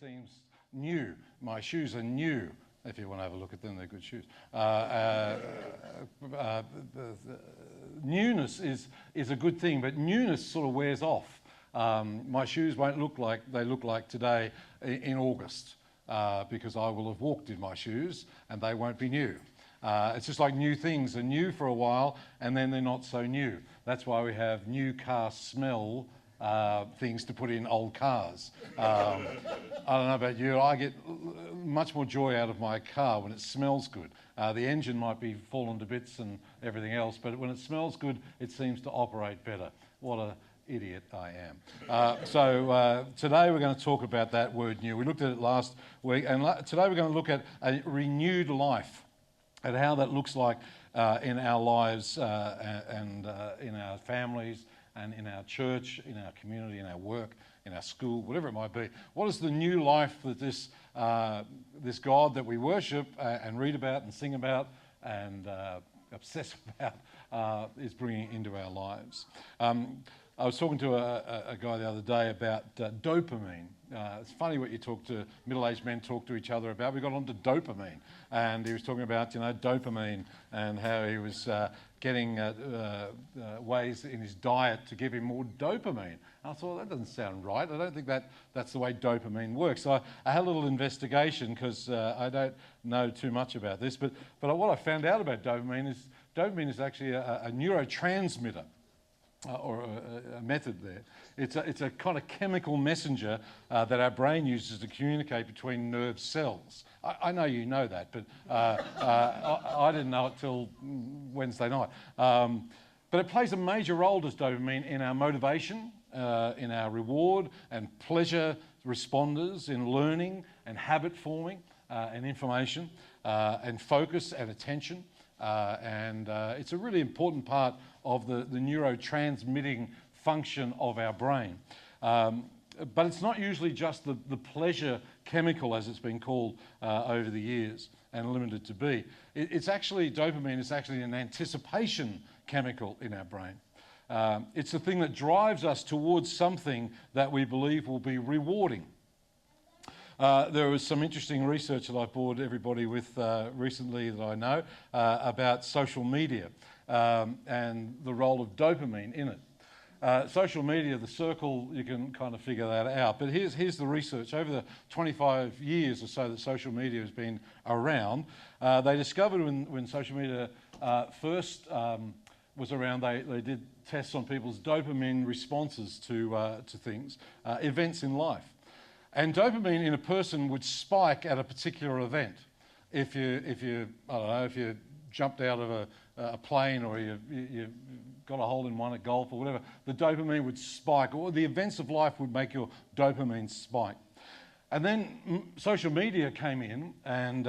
seems new. My shoes are new. If you want to have a look at them, they're good shoes. Newness is a good thing, but newness sort of wears off. My shoes won't look like they look like today in August because I will have walked in my shoes and they won't be new. It's just like new things are new for a while and then they're not so new. That's why we have new car smell things to put in old cars. I don't know about you, I get much more joy out of my car when it smells good. The engine might be fallen to bits and everything else, but when it smells good, it seems to operate better. What a idiot I am. So today we're going to talk about that word new. We looked at it last week, and today we're going to look at a renewed life and how that looks like in our lives and in our families and in our church, in our community, in our work, in our school, whatever it might be. What is the new life that this God that we worship and read about and sing about and obsess about is bringing into our lives? I was talking to a guy the other day about dopamine. It's funny what you talk to, middle-aged men talk to each other about. We got onto dopamine, and he was talking about, dopamine and how he was getting ways in his diet to give him more dopamine. And I thought, well, that doesn't sound right. I don't think that's the way dopamine works. So I had a little investigation because I don't know too much about this, but what I found out about dopamine is actually a neurotransmitter. Or a method there. It's a kind of chemical messenger that our brain uses to communicate between nerve cells. I know you know that, but I didn't know it till Wednesday night. But it plays a major role, does dopamine, in our motivation, in our reward and pleasure responders, in learning and habit forming and information and focus and attention. And it's a really important part of the neurotransmitting function of our brain. But it's not usually just the pleasure chemical, as it's been called over the years and limited to be. Dopamine is actually an anticipation chemical in our brain. It's the thing that drives us towards something that we believe will be rewarding. There was some interesting research that I bored everybody with recently that I know about social media and the role of dopamine in it. Social media, the circle, you can kind of figure that out. But here's the research. Over the 25 years or so that social media has been around, they discovered when social media first was around, they did tests on people's dopamine responses to things, events in life. And dopamine in a person would spike at a particular event. If you jumped out of a plane or you got a hole in one at golf or whatever, the dopamine would spike, or the events of life would make your dopamine spike. And then social media came in, and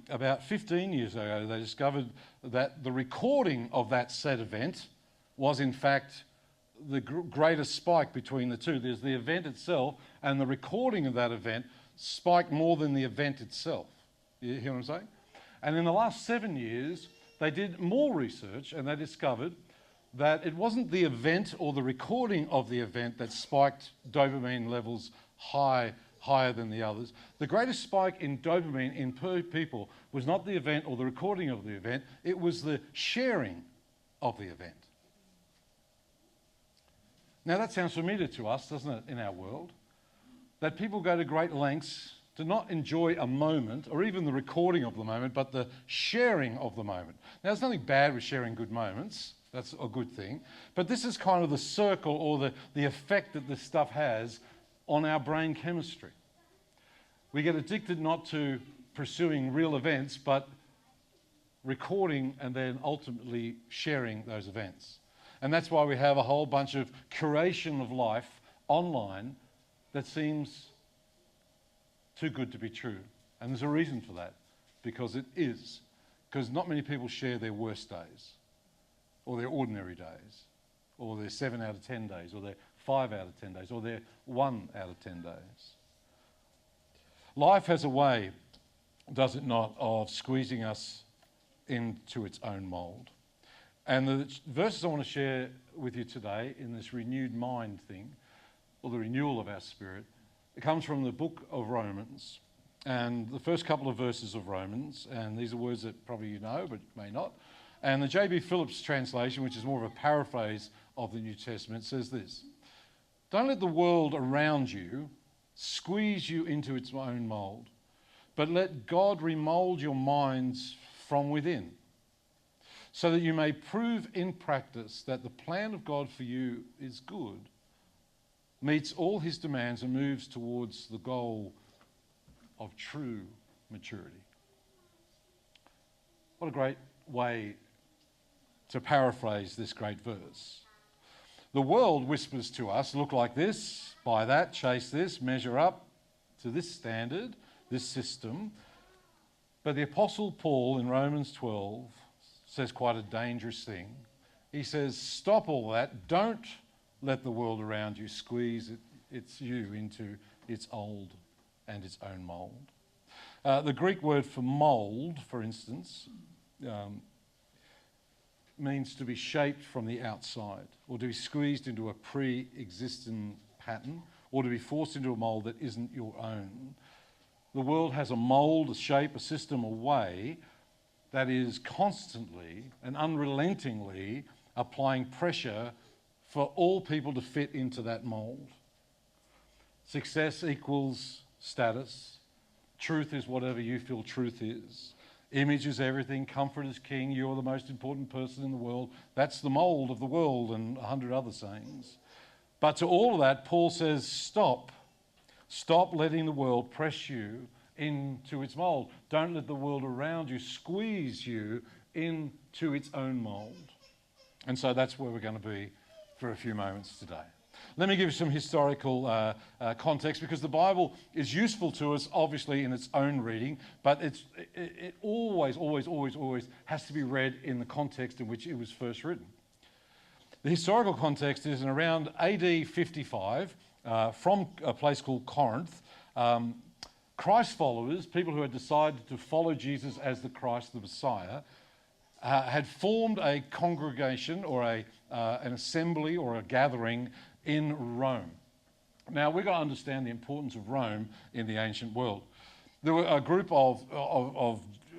about 15 years ago, they discovered that the recording of that said event was in fact the greatest spike between the two. There's the event itself, and the recording of that event spiked more than the event itself. You hear what I'm saying? And in the last 7 years, they did more research, and they discovered that it wasn't the event or the recording of the event that spiked dopamine levels higher than the others. The greatest spike in dopamine in people was not the event or the recording of the event, it was the sharing of the event. Now that sounds familiar to us, doesn't it, in our world? That people go to great lengths to not enjoy a moment, or even the recording of the moment, but the sharing of the moment. Now there's nothing bad with sharing good moments, that's a good thing, but this is kind of the circle or the effect that this stuff has on our brain chemistry. We get addicted not to pursuing real events, but recording and then ultimately sharing those events. And that's why we have a whole bunch of curation of life online that seems too good to be true. And there's a reason for that, because it is. Because not many people share their worst days, or their ordinary days, or their 7 out of 10 days, or their 5 out of 10 days, or their 1 out of 10 days. Life has a way, does it not, of squeezing us into its own mould. And the verses I want to share with you today in this renewed mind thing, or the renewal of our spirit, It comes from the book of Romans, and the first couple of verses of Romans, and these are words that probably you know, but may not. And the J.B. Phillips translation, which is more of a paraphrase of the New Testament, says this: "Don't let the world around you squeeze you into its own mould, but let God remould your minds from within, so that you may prove in practice that the plan of God for you is good, meets all his demands, and moves towards the goal of true maturity." What a great way to paraphrase this great verse. The world whispers to us, look like this, buy that, chase this, measure up to this standard, this system. But the Apostle Paul in Romans 12 says quite a dangerous thing. He says, stop all that. Don't let the world around you squeeze you into its old and its own mould. The Greek word for mould, for instance, means to be shaped from the outside, or to be squeezed into a pre-existing pattern, or to be forced into a mould that isn't your own. The world has a mould, a shape, a system, a way that is constantly and unrelentingly applying pressure for all people to fit into that mould. Success equals status. Truth is whatever you feel truth is. Image is everything. Comfort is king. You're the most important person in the world. That's the mould of the world, and 100 other sayings. But to all of that, Paul says, stop. Stop letting the world press you into its mould. Don't let the world around you squeeze you into its own mould. And so that's where we're going to be for a few moments today. Let me give you some historical context, because the Bible is useful to us, obviously, in its own reading, but it always has to be read in the context in which it was first written. The historical context is in around AD 55, from a place called Corinth. Christ followers, people who had decided to follow Jesus as the Christ, the Messiah, had formed a congregation or an assembly or a gathering in Rome. Now, we've got to understand the importance of Rome in the ancient world. There were a group of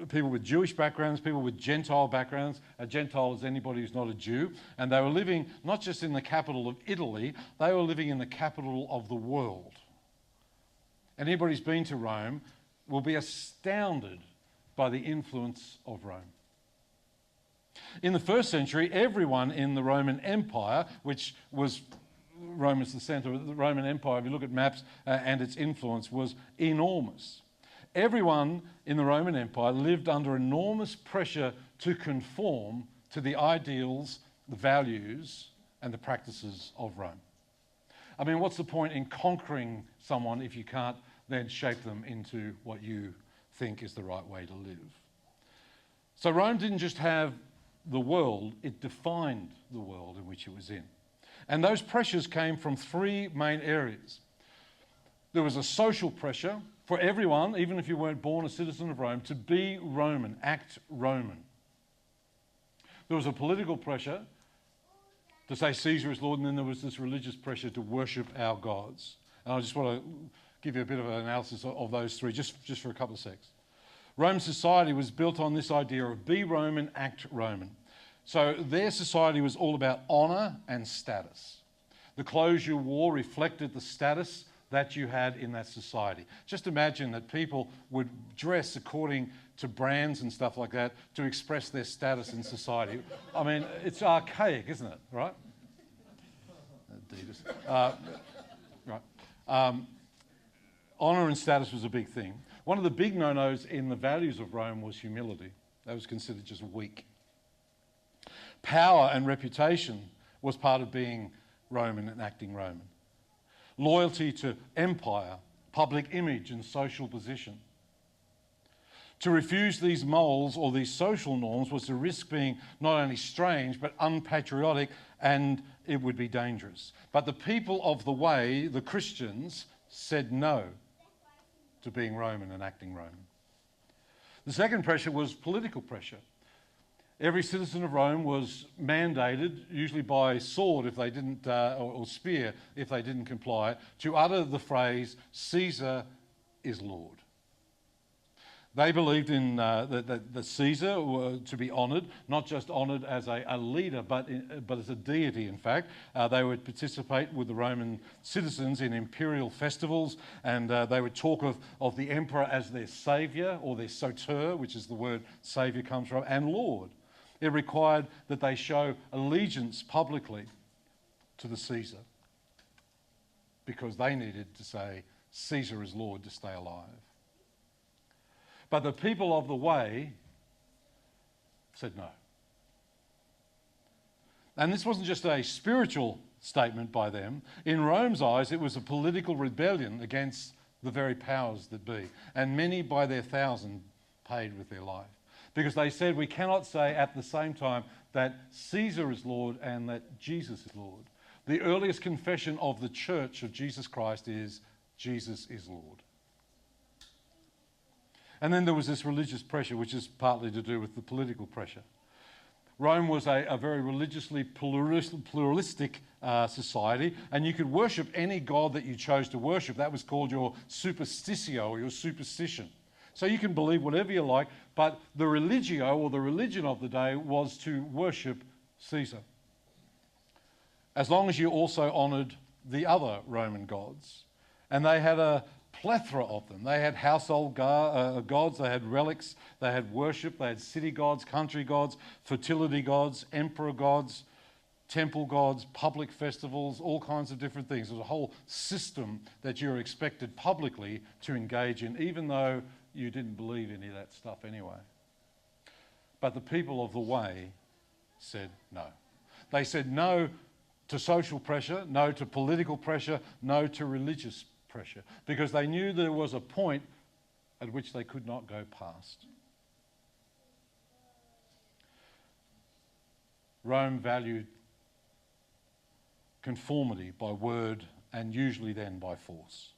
people with Jewish backgrounds, people with Gentile backgrounds. A Gentile is anybody who's not a Jew. And they were living not just in the capital of Italy, they were living in the capital of the world. Anybody who's been to Rome will be astounded by the influence of Rome. In the first century, everyone in the Roman Empire, which was Rome is the centre of the Roman Empire, if you look at maps, and its influence was enormous. Everyone in the Roman Empire lived under enormous pressure to conform to the ideals, the values, and the practices of Rome. I mean, what's the point in conquering someone if you can't then shape them into what you think is the right way to live? So Rome didn't just have the world, it defined the world in which it was in. And those pressures came from three main areas. There was a social pressure for everyone, even if you weren't born a citizen of Rome, to be Roman, act Roman. There was a political pressure to say Caesar is Lord, and then there was this religious pressure to worship our gods. And I just want to give you a bit of an analysis of those three, just for a couple of seconds. Roman society was built on this idea of be Roman, act Roman. So their society was all about honour and status. The clothes you wore reflected the status that you had in that society. Just imagine that people would dress according to brands and stuff like that to express their status in society. I mean, it's archaic, isn't it? Right? Adidas. Right. Honour and status was a big thing. One of the big no-nos in the values of Rome was humility. That was considered just weak. Power and reputation was part of being Roman and acting Roman. Loyalty to empire, public image and social position. To refuse these moulds or these social norms was to risk being not only strange but unpatriotic, and it would be dangerous. But the people of the way, the Christians, said no to being Roman and acting Roman. The second pressure was political pressure. Every citizen of Rome was mandated, usually by sword if they didn't, or spear if they didn't comply, to utter the phrase, "Caesar is Lord." They believed in that Caesar were to be honoured, not just honoured as a leader, but as a deity, in fact. They would participate with the Roman citizens in imperial festivals, and they would talk of the emperor as their saviour, or their soter, which is the word saviour comes from, and Lord. It required that they show allegiance publicly to the Caesar, because they needed to say, "Caesar is Lord," to stay alive. But the people of the way said no. And this wasn't just a spiritual statement by them. In Rome's eyes, it was a political rebellion against the very powers that be. And many by their thousand paid with their life. Because they said, we cannot say at the same time that Caesar is Lord and that Jesus is Lord. The earliest confession of the Church of Jesus Christ is, Jesus is Lord. And then there was this religious pressure, which is partly to do with the political pressure. Rome was a very religiously pluralistic society, and you could worship any god that you chose to worship. That was called your superstitio, or your superstition. So you can believe whatever you like, but the religio, or the religion of the day, was to worship Caesar, as long as you also honoured the other Roman gods. And they had a plethora of them. They had household gods, they had relics, they had worship, they had city gods, country gods, fertility gods, emperor gods, temple gods, public festivals, all kinds of different things. There's a whole system that you're expected publicly to engage in, even though you didn't believe any of that stuff anyway. But the people of the way said no. They said no to social pressure, no to political pressure, no to religious pressure, because they knew there was a point at which they could not go past. Rome valued conformity by word and usually then by force.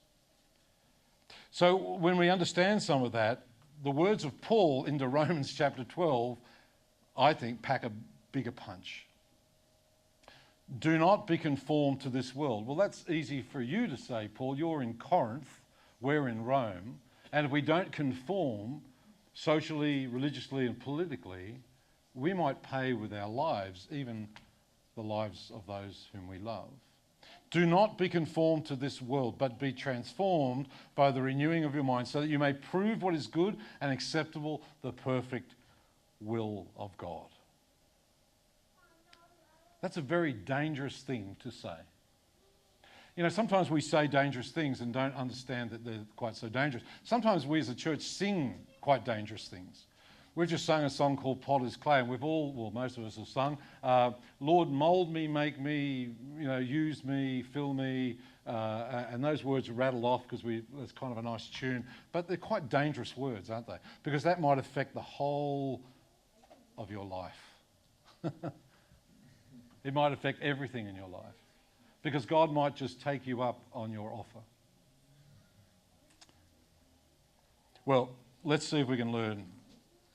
So when we understand some of that, the words of Paul into Romans chapter 12, I think, pack a bigger punch. Do not be conformed to this world. Well, that's easy for you to say, Paul. You're in Corinth, we're in Rome, and if we don't conform socially, religiously and politically, we might pay with our lives, even the lives of those whom we love. Do not be conformed to this world, but be transformed by the renewing of your mind, so that you may prove what is good and acceptable, the perfect will of God. That's a very dangerous thing to say. You know, sometimes we say dangerous things and don't understand that they're quite so dangerous. Sometimes we as a church sing quite dangerous things. We've just sung a song called Potter's Clay, and we've all, well, most of us have sung, Lord, mould me, make me, use me, fill me, and those words rattle off because it's kind of a nice tune, but they're quite dangerous words, aren't they? Because that might affect the whole of your life. It might affect everything in your life, because God might just take you up on your offer. Well, let's see if we can learn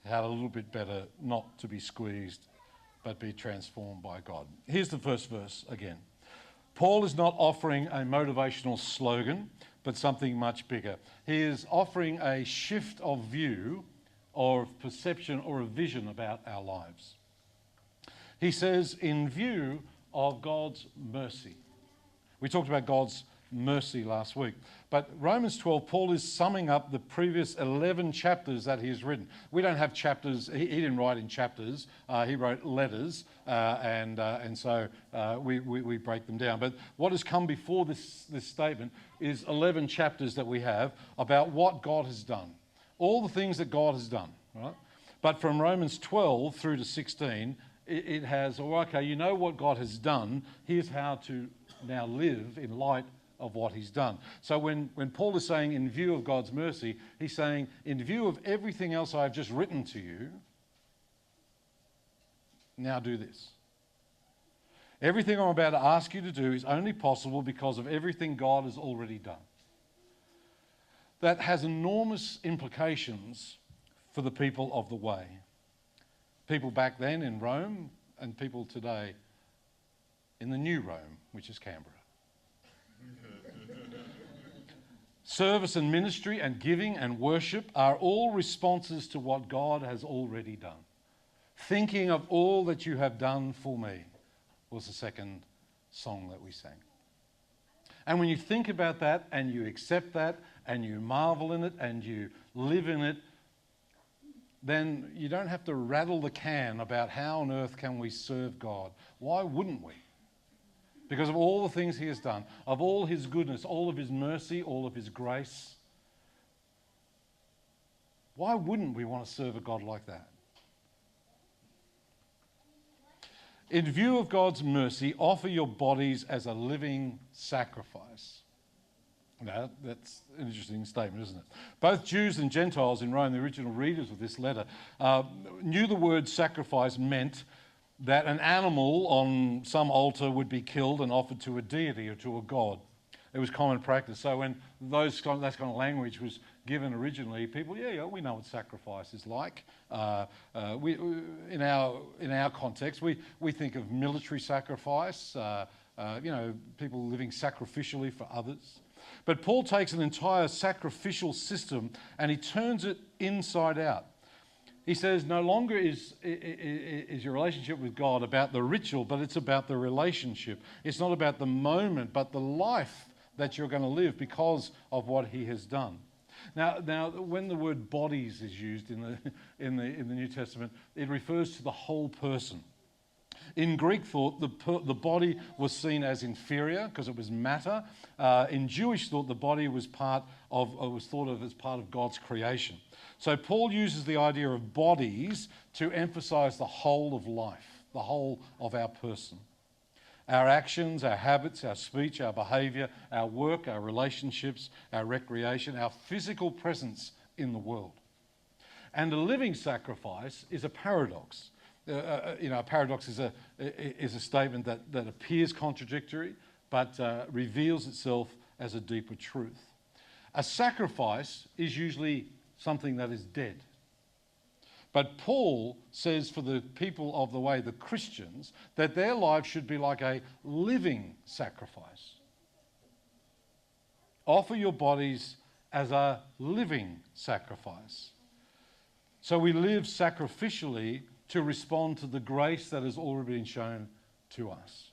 how a little bit better not to be squeezed, but be transformed by God. Here's the first verse again. Paul is not offering a motivational slogan, but something much bigger. He is offering a shift of view, or of perception, or a vision about our lives. He says, in view of God's mercy. We talked about God's mercy last week. But Romans 12, Paul is summing up the previous 11 chapters that he has written. We don't have chapters. He didn't write in chapters. He wrote letters, and so we break them down. But what has come before this statement is 11 chapters that we have about what God has done. All the things that God has done, right? But from Romans 12 through to 16, it has, okay, you know what God has done. Here's how to now live in light of what he's done. So when Paul is saying in view of God's mercy, he's saying in view of everything else I've just written to you, now do this. Everything I'm about to ask you to do is only possible because of everything God has already done. That has enormous implications for the people of the way. People back then in Rome and people today in the new Rome, which is Canberra. Service and ministry and giving and worship are all responses to what God has already done. Thinking of all that you have done for me was the second song that we sang. And when you think about that and you accept that and you marvel in it and you live in it, then you don't have to rattle the can about how on earth can we serve God. Why wouldn't we? Because of all the things he has done, of all his goodness, all of his mercy, all of his grace. Why wouldn't we want to serve a God like that? In view of God's mercy, offer your bodies as a living sacrifice. Now, that's an interesting statement, isn't it? Both Jews and Gentiles in Rome, the original readers of this letter, knew the word sacrifice meant that an animal on some altar would be killed and offered to a deity or to a god. It was common practice. So when that kind of language was given originally, people, we know what sacrifice is like. In our context, we think of military sacrifice, people living sacrificially for others. But Paul takes an entire sacrificial system and he turns it inside out. He says no longer is your relationship with God about the ritual, but it's about the relationship. It's not about the moment, but the life that you're going to live because of what he has done. Now, when the word bodies is used in the New Testament, it refers to the whole person. In Greek thought, the body was seen as inferior because it was matter. In Jewish thought, the body was thought of as part of God's creation. So Paul uses the idea of bodies to emphasize the whole of life, the whole of our person. Our actions, our habits, our speech, our behaviour, our work, our relationships, our recreation, our physical presence in the world. And a living sacrifice is a paradox. A paradox is a statement that appears contradictory, but reveals itself as a deeper truth. A sacrifice is usually something that is dead. But Paul says for the people of the way, the Christians, that their lives should be like a living sacrifice. Offer your bodies as a living sacrifice. So we live sacrificially to respond to the grace that has already been shown to us.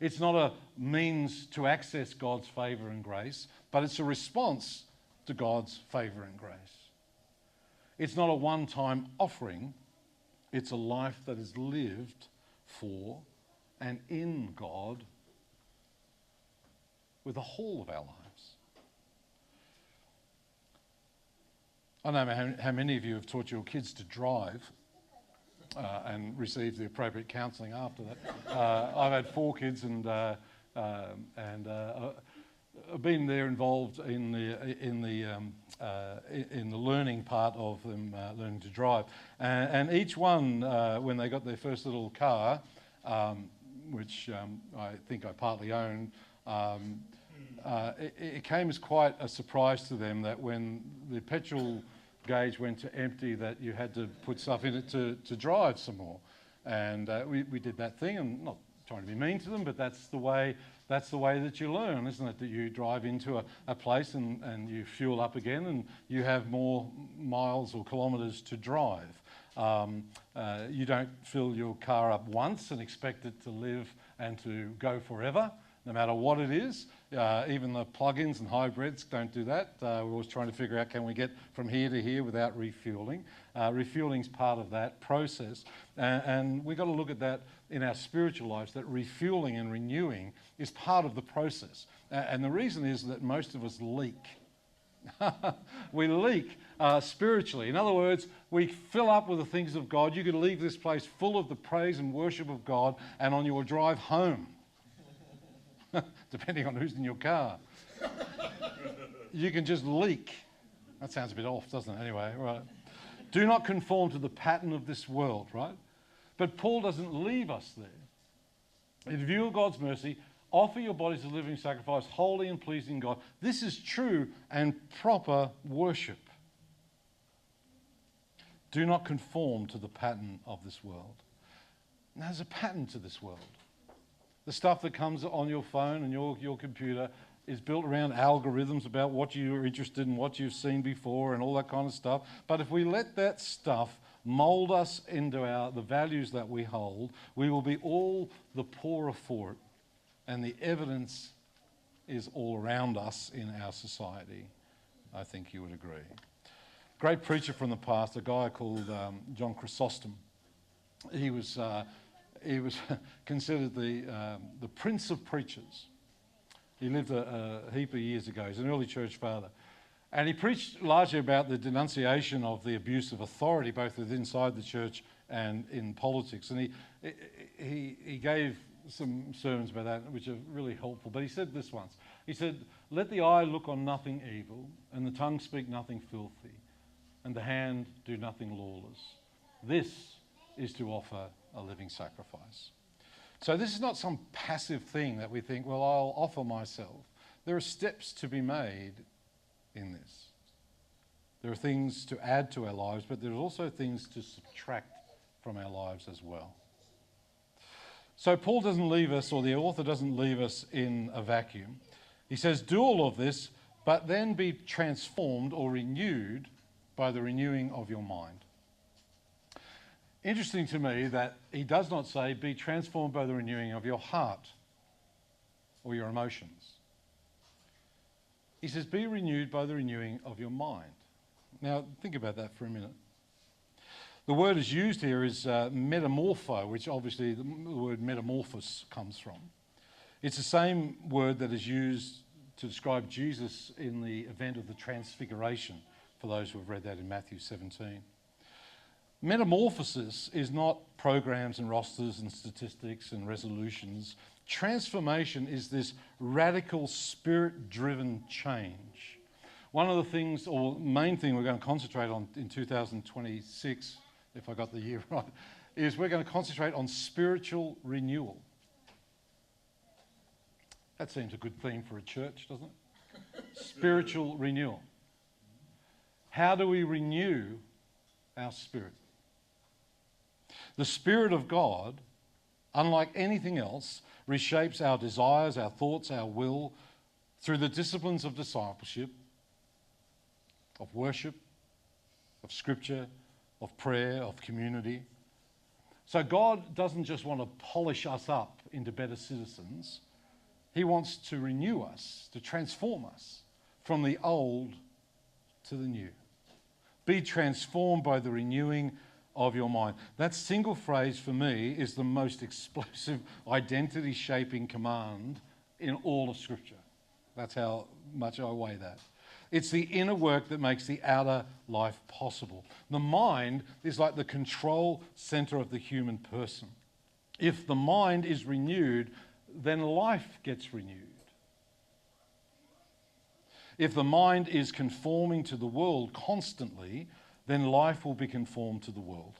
It's not a means to access God's favour and grace, but it's a response to God's favour and grace. It's not a one-time offering, it's a life that is lived for and in God with the whole of our lives. I don't know how many of you have taught your kids to drive and received the appropriate counselling after that. I've had 4 kids and I've been there involved in the learning part of them learning to drive, and each one when they got their first little car, which I think I partly owned, it came as quite a surprise to them that when the petrol gauge went to empty, that you had to put stuff in it to drive some more, and we did that thing. And not trying to be mean to them, but that's the way that you learn, isn't it? That you drive into a place and you fuel up again and you have more miles or kilometres to drive. You don't fill your car up once and expect it to live and to go forever, no matter what it is. Even the plug-ins and hybrids don't do that. We're always trying to figure out, can we get from here to here without refuelling? Refueling's part of that process. And we've got to look at that in our spiritual lives, that refueling and renewing is part of the process. And the reason is that most of us leak. We leak spiritually. In other words, we fill up with the things of God. You could leave this place full of the praise and worship of God, and on your drive home, depending on who's in your car, you can just leak. That sounds a bit off, doesn't it? Anyway, right. Do not conform to the pattern of this world, right? But Paul doesn't leave us there. In view of God's mercy, offer your bodies as a living sacrifice, holy and pleasing God. This is true and proper worship. Do not conform to the pattern of this world. Now, there's a pattern to this world. The stuff that comes on your phone and your computer is built around algorithms about what you're interested in, what you've seen before, and all that kind of stuff. But if we let that stuff mould us into the values that we hold, we will be all the poorer for it. And the evidence is all around us in our society. I think you would agree. Great preacher from the past, a guy called John Chrysostom. He was considered the prince of preachers. He lived a heap of years ago. He's an early church father. And he preached largely about the denunciation of the abuse of authority, both inside the church and in politics. And he gave some sermons about that, which are really helpful. But he said this once. He said, "Let the eye look on nothing evil, and the tongue speak nothing filthy, and the hand do nothing lawless. This is to offer a living sacrifice." So this is not some passive thing that we think, well, I'll offer myself. There are steps to be made in this. There are things to add to our lives, but there are also things to subtract from our lives as well. So Paul doesn't leave us, or the author doesn't leave us in a vacuum. He says, do all of this, but then be transformed or renewed by the renewing of your mind. Interesting to me that he does not say, be transformed by the renewing of your heart or your emotions. He says, be renewed by the renewing of your mind. Now, think about that for a minute. The word is used here is metamorpho, which obviously the word metamorphos comes from. It's the same word that is used to describe Jesus in the event of the Transfiguration, for those who have read that in Matthew 17. Metamorphosis is not programs and rosters and statistics and resolutions. Transformation is this radical spirit-driven change. One of the things, or main thing we're going to concentrate on in 2026, if I got the year right, is we're going to concentrate on spiritual renewal. That seems a good theme for a church, doesn't it? Spiritual renewal. How do we renew our spirit? The Spirit of God, unlike anything else, reshapes our desires, our thoughts, our will through the disciplines of discipleship, of worship, of scripture, of prayer, of community. So God doesn't just want to polish us up into better citizens. He wants to renew us, to transform us from the old to the new. Be transformed by the renewing of your mind. That single phrase for me is the most explosive identity-shaping command in all of Scripture. That's how much I weigh that. It's the inner work that makes the outer life possible. The mind is like the control center of the human person. If the mind is renewed, then life gets renewed. If the mind is conforming to the world constantly, then life will be conformed to the world.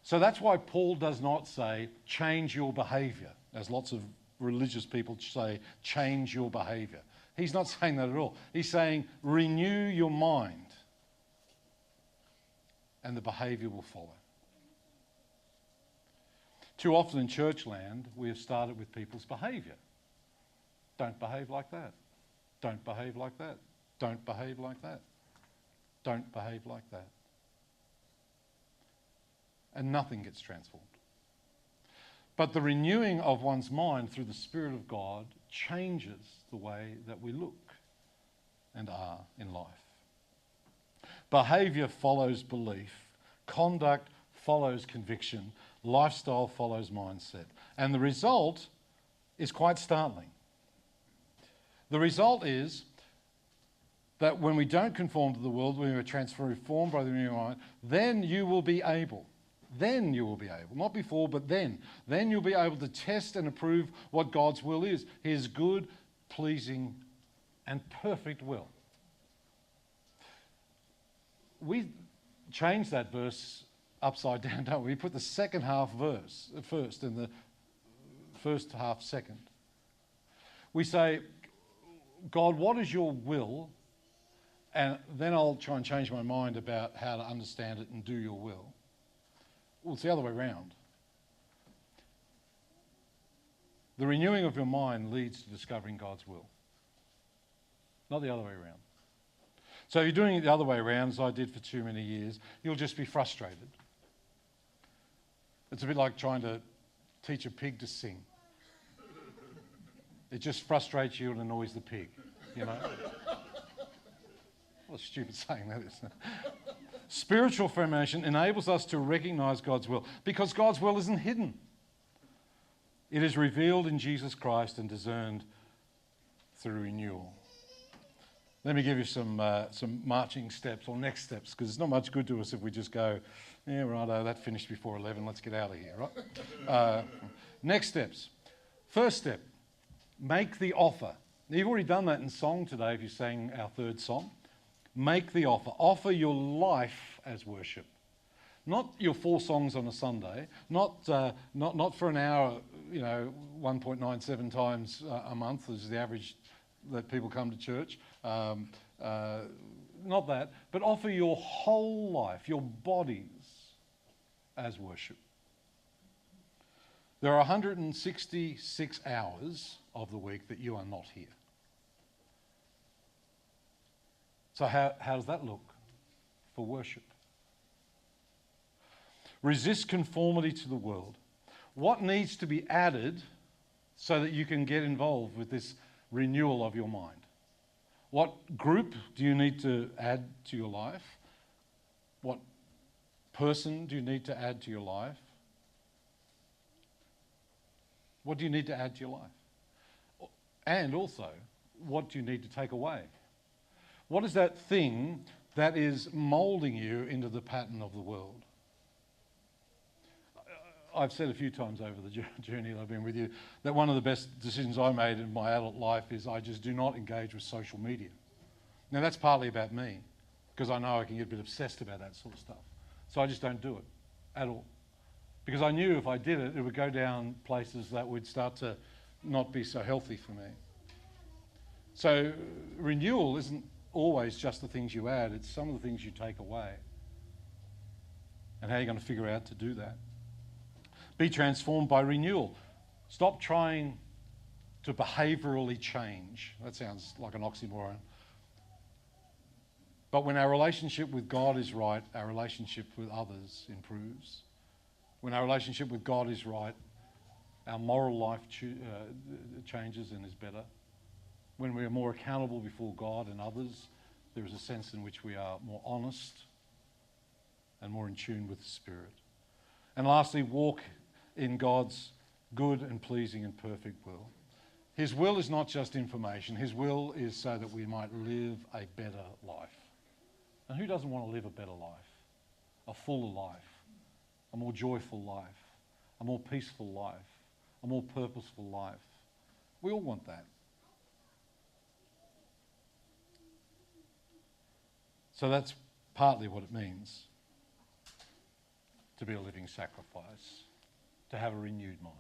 So that's why Paul does not say, change your behavior, as lots of religious people say, change your behavior. He's not saying that at all. He's saying, renew your mind, and the behavior will follow. Too often in church land, we have started with people's behavior. Don't behave like that. Don't behave like that. Don't behave like that. Don't behave like that. And nothing gets transformed. But the renewing of one's mind through the Spirit of God changes the way that we look and are in life. Behaviour follows belief. Conduct follows conviction. Lifestyle follows mindset. And the result is quite startling. The result is that when we don't conform to the world, when we are transformed by the renewing of our mind, then you will be able, not before, but then you'll be able to test and approve what God's will is, his good, pleasing, and perfect will. We changed that verse upside down, don't we? We put the second half verse first and the first half second. We say, God, what is your will and then I'll try and change my mind about how to understand it and do your will. Well, it's the other way around. The renewing of your mind leads to discovering God's will, not the other way around. So if you're doing it the other way around, as I did for too many years, you'll just be frustrated. It's a bit like trying to teach a pig to sing. It just frustrates you and annoys the pig, you know. What a stupid saying that is. Spiritual formation enables us to recognize God's will because God's will isn't hidden. It is revealed in Jesus Christ and discerned through renewal. Let me give you some marching steps or next steps, because it's not much good to us if we just go, yeah, righto, that finished before 11, let's get out of here, right? Next steps. First step, make the offer. Now, you've already done that in song today if you sang our third song. Make the offer. Offer your life as worship. Not your 4 songs on a Sunday, not for an hour, 1.97 times a month is the average that people come to church. Not that, but offer your whole life, your bodies as worship. There are 166 hours of the week that you are not here. So how does that look for worship? Resist conformity to the world. What needs to be added so that you can get involved with this renewal of your mind? What group do you need to add to your life? What person do you need to add to your life? What do you need to add to your life? And also, what do you need to take away? What is that thing that is moulding you into the pattern of the world? I've said a few times over the journey that I've been with you that one of the best decisions I made in my adult life is I just do not engage with social media. Now that's partly about me, because I know I can get a bit obsessed about that sort of stuff. So I just don't do it at all. Because I knew if I did it, it would go down places that would start to not be so healthy for me. So renewal isn't always just the things you add, it's some of the things you take away. And how you're going to figure out to do that. Be transformed by renewal. Stop trying to behaviourally change. That sounds like an oxymoron. But when our relationship with God is right, our relationship with others improves. When our relationship with God is right, our moral life changes and is better. When we are more accountable before God and others, there is a sense in which we are more honest and more in tune with the Spirit. And lastly, walk in God's good and pleasing and perfect will. His will is not just information. His will is so that we might live a better life. And who doesn't want to live a better life? A fuller life, a more joyful life, a more peaceful life, a more purposeful life. We all want that. So that's partly what it means to be a living sacrifice, to have a renewed mind.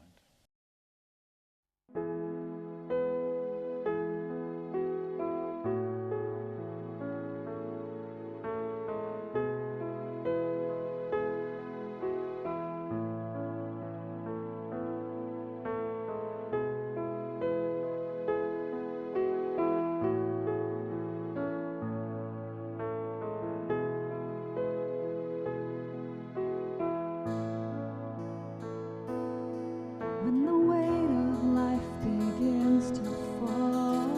When the weight of life begins to fall,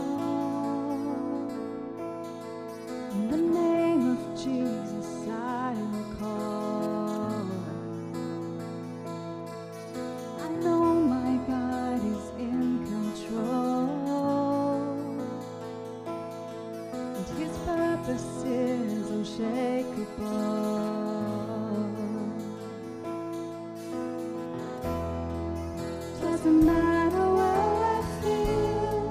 in the name of Jesus I will call. I know my God is in control, and His purpose is unshakable. Doesn't matter what I feel,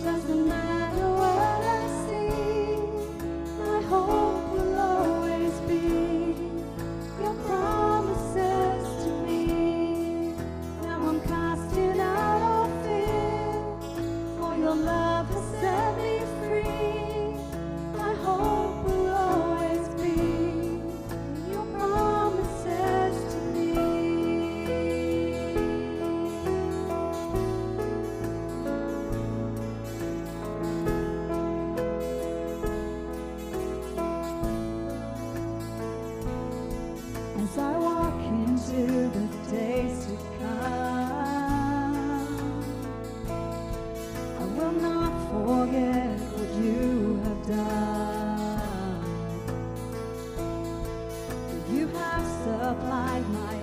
doesn't matter what I see, my hope will always be your promises to me. Now I'm casting out all fear, for your love has set me free. My hope into the days to come. I will not forget what you have done. You have supplied my